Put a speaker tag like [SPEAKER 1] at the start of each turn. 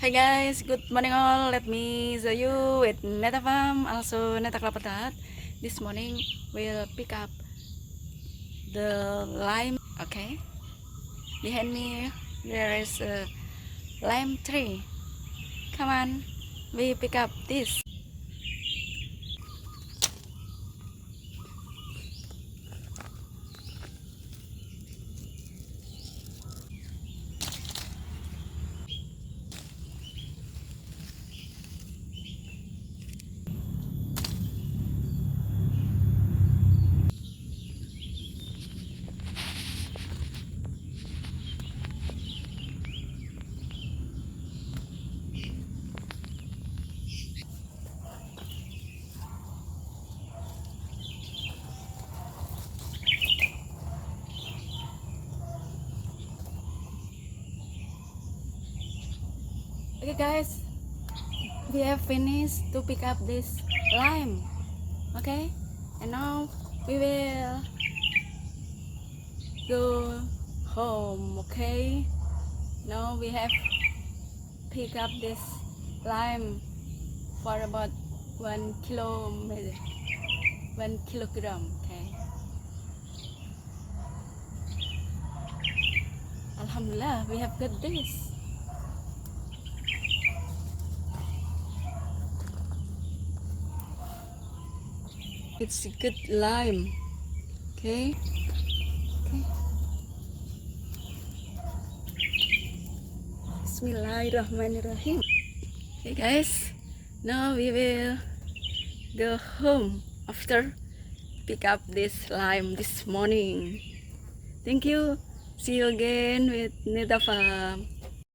[SPEAKER 1] Hi guys, good morning all. Let me show you with Neta Farm, also Neta Klapatat. This morning we'll pick up the lime. Okay, behind me there is a lime tree. Come on, we pick up this. Okay guys, we have finished to pick up this lime. Okay, and now we will go home. Okay, now we have pick up this lime for about 1 kilometer, 1 kilogram. Okay, Alhamdulillah, we have got this. It's a good lime. Okay, okay. Bismillahirrahmanirrahim. Okay guys, now we will go home after pick up this lime this morning. Thank you. See you again with Nida Farm.